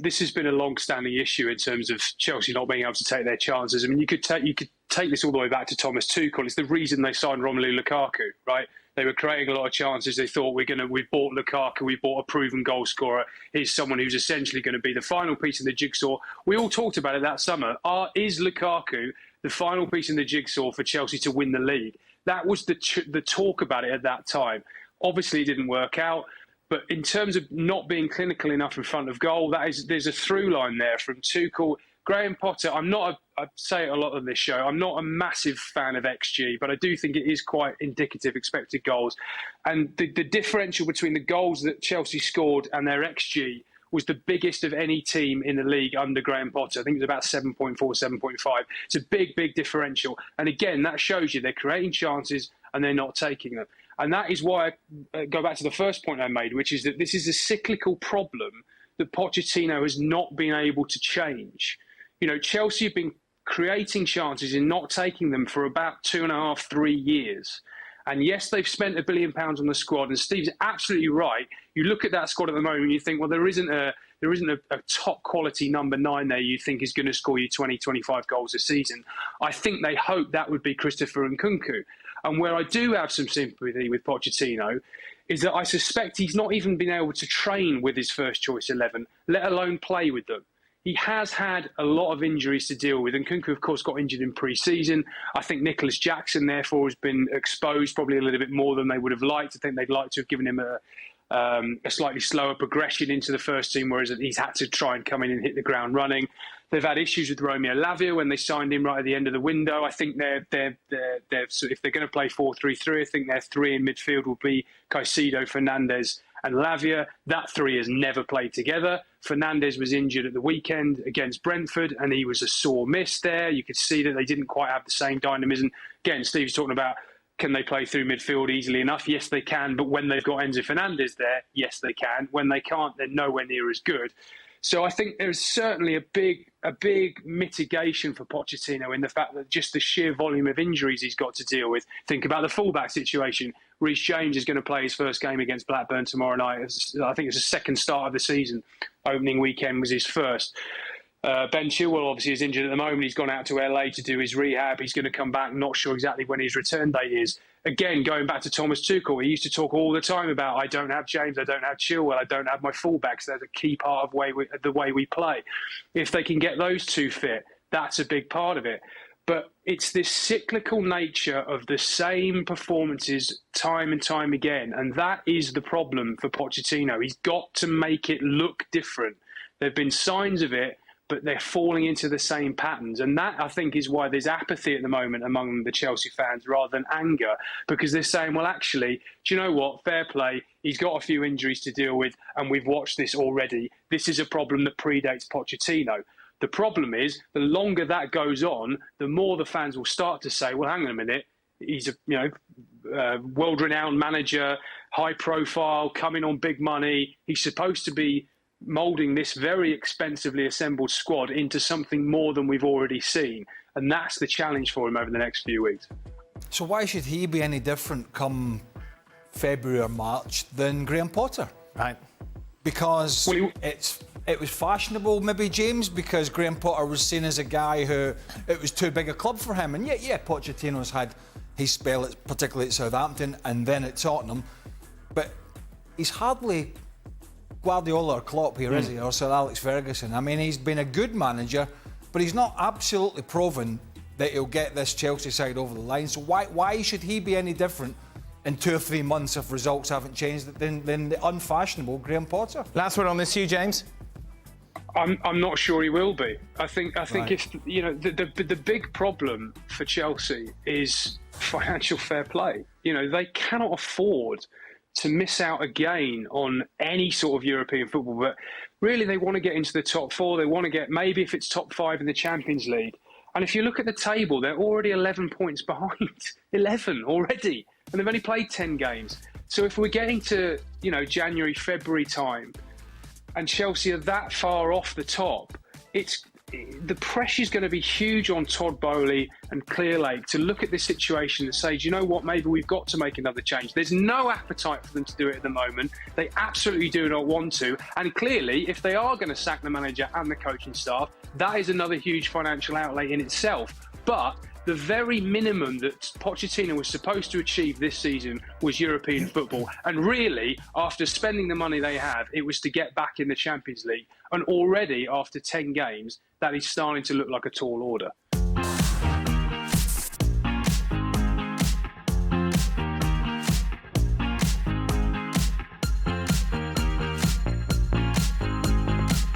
this has been a long-standing issue in terms of Chelsea not being able to take their chances. I mean, you could take this all the way back to Thomas Tuchel. It's the reason they signed Romelu Lukaku, right? They were creating a lot of chances. They thought we've bought Lukaku, we bought a proven goal scorer. He's someone who's essentially going to be the final piece in the jigsaw. We all talked about it that summer. Is Lukaku the final piece in the jigsaw for Chelsea to win the league? That was the talk about it at that time. Obviously, it didn't work out. But in terms of not being clinical enough in front of goal, there's a through line there from Tuchel. Graham Potter, I say it a lot on this show, I'm not a massive fan of XG, but I do think it is quite indicative, expected goals. And the differential between the goals that Chelsea scored and their XG was the biggest of any team in the league under Graham Potter. I think it was about 7.4, 7.5. It's a big, big differential. And again, that shows you they're creating chances and they're not taking them. And that is why I go back to the first point I made, which is that this is a cyclical problem that Pochettino has not been able to change. You know, Chelsea have been creating chances and not taking them for about 2.5, 3 years. And yes, they've spent £1 billion on the squad. And Steve's absolutely right. You look at that squad at the moment and you think, well, there isn't a top quality number 9 there you think is going to score you 20, 25 goals a season. I think they hope that would be Christopher Nkunku. And where I do have some sympathy with Pochettino is that I suspect he's not even been able to train with his first choice 11, let alone play with them. He has had a lot of injuries to deal with. And Nkunku, of course, got injured in pre-season. I think Nicholas Jackson, therefore, has been exposed probably a little bit more than they would have liked. I think they'd like to have given him a slightly slower progression into the first team, whereas he's had to try and come in and hit the ground running. They've had issues with Romeo Lavia when they signed him right at the end of the window. I think they're so if they're going to play 4-3-3, I think their 3 in midfield will be Caicedo, Fernandes and Lavia. That 3 has never played together. Fernandes was injured at the weekend against Brentford and he was a sore miss there. You could see that they didn't quite have the same dynamism. Again, Steve's talking about, can they play through midfield easily enough? Yes, they can. But when they've got Enzo Fernandez there, yes, they can. When they can't, they're nowhere near as good. So I think there's certainly a big mitigation for Pochettino in the fact that just the sheer volume of injuries he's got to deal with. Think about the fullback situation. Reece James is going to play his first game against Blackburn tomorrow night. I think it's the second start of the season. Opening weekend was his first. Ben Chilwell obviously is injured at the moment. He's gone out to LA to do his rehab. He's going to come back. Not sure exactly when his return date is. Again, going back to Thomas Tuchel, he used to talk all the time about, I don't have James, I don't have Chilwell, I don't have my fullbacks. They're a key part of the way we play. If they can get those two fit, that's a big part of it. But it's this cyclical nature of the same performances time and time again. And that is the problem for Pochettino. He's got to make it look different. There have been signs of it, but they're falling into the same patterns. And that, I think, is why there's apathy at the moment among the Chelsea fans rather than anger, because they're saying, well, actually, do you know what? Fair play. He's got a few injuries to deal with, and we've watched this already. This is a problem that predates Pochettino. The problem is, the longer that goes on, the more the fans will start to say, well, hang on a minute, he's a world-renowned manager, high profile, coming on big money. He's supposed to be moulding this very expensively assembled squad into something more than we've already seen. And that's the challenge for him over the next few weeks. So why should he be any different come February or March than Graham Potter? Right. Because it was fashionable, maybe, James, because Graham Potter was seen as a guy who it was too big a club for him. And yeah, Pochettino's had his spell, particularly at Southampton and then at Tottenham. But he's hardly Guardiola or Klopp here, is he? Or Sir Alex Ferguson. I mean, he's been a good manager, but he's not absolutely proven that he'll get this Chelsea side over the line. So why should he be any different in 2 or 3 months if results haven't changed than the unfashionable Graham Potter? Last word on this, you, James? I'm not sure he will be. I think Right. if the big problem for Chelsea is financial fair play. They cannot afford to miss out again on any sort of European football. But really, they want to get into the top 4. They want to get, maybe if it's top 5 in the Champions League. And if you look at the table, they're already 11 points behind. 11 already. And they've only played 10 games. So if we're getting to, January, February time, and Chelsea are that far off the top, it's the pressure's going to be huge on Todd Bowley and Clearlake to look at this situation and say, do you know what, maybe we've got to make another change. There's no appetite for them to do it at the moment. They absolutely do not want to. And clearly, if they are going to sack the manager and the coaching staff, that is another huge financial outlay in itself. But the very minimum that Pochettino was supposed to achieve this season was European football. And really, after spending the money they have, it was to get back in the Champions League. And already, after 10 games, that is starting to look like a tall order.